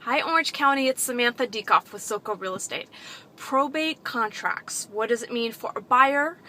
Hi Orange County, it's Samantha Dieckhoff with SOCO Real Estate. Probate contracts. What does it mean for a buyer?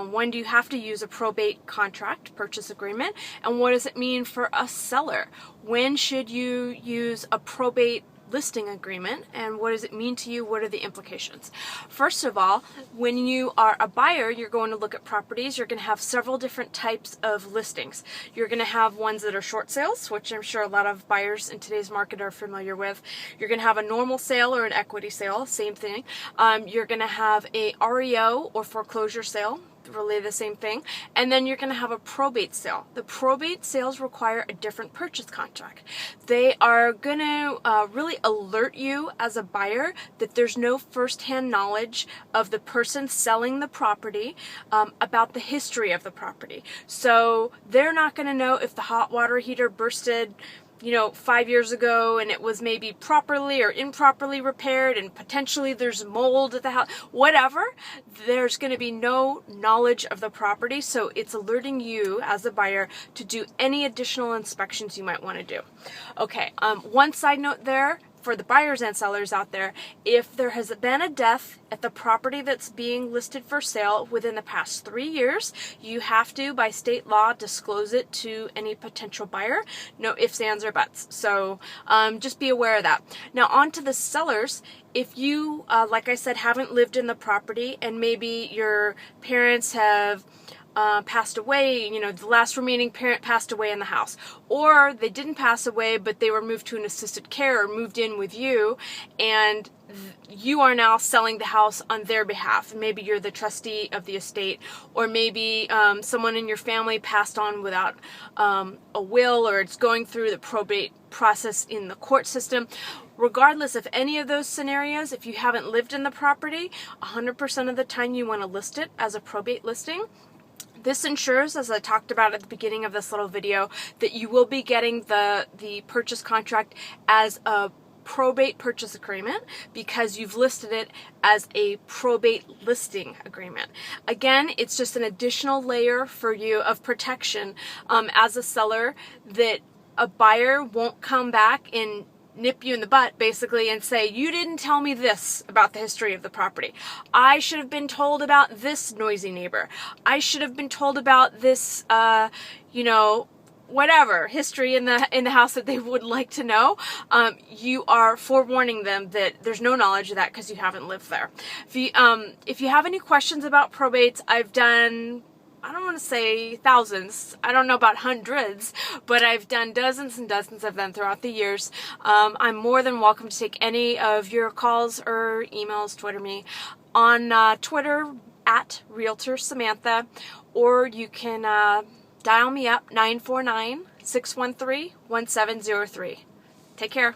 When do you have to use a probate contract, purchase agreement? And what does it mean for a seller? When should you use a probate listing agreement, and what does it mean to you? What are the implications? First of all, when you are a buyer, you're going to look at properties. You're going to have several different types of listings. You're going to have ones that are short sales, which I'm sure a lot of buyers in today's market are familiar with. You're going to have a normal sale or an equity sale, same thing. You're going to have a REO or foreclosure sale, really the same thing. And then you're going to have a probate sale. The probate sales require a different purchase contract. They are going to really alert you as a buyer that there's no firsthand knowledge of the person selling the property about the history of the property. So they're not going to know if the hot water heater bursted 5 years ago and it was maybe properly or improperly repaired and potentially there's mold at the house, whatever. There's going to be no knowledge of the property, so it's alerting you as a buyer to do any additional inspections you might want to do. Okay, one side note there, for the buyers and sellers out there, if there has been a death at the property that's being listed for sale within the past 3 years, you have to, by state law, disclose it to any potential buyer. No ifs, ands, or buts. So just be aware of that. Now on to the sellers. If you, like I said, haven't lived in the property and maybe your parents have passed away, the last remaining parent passed away in the house, or they didn't pass away but they were moved to an assisted care or moved in with you, and you are now selling the house on their behalf. Maybe you're the trustee of the estate, or maybe someone in your family passed on without a will, or it's going through the probate process in the court system. Regardless of any of those scenarios, if you haven't lived in the property, 100% of the time you want to list it as a probate listing. This ensures, as I talked about at the beginning of this little video, that you will be getting the purchase contract as a probate purchase agreement because you've listed it as a probate listing agreement. Again, it's just an additional layer for you of protection as a seller, that a buyer won't come back and nip you in the butt basically and say, you didn't tell me this about the history of the property. I should have been told about this noisy neighbor. I should have been told about this whatever history in the house that they would like to know. You are forewarning them that there's no knowledge of that because you haven't lived there. If you have any questions about probates, I've done, I don't want to say thousands, I don't know about hundreds, but I've done dozens and dozens of them throughout the years. I'm more than welcome to take any of your calls or emails. Twitter me on Twitter at Realtor Samantha, or you can dial me up 949-613-1703. Take care.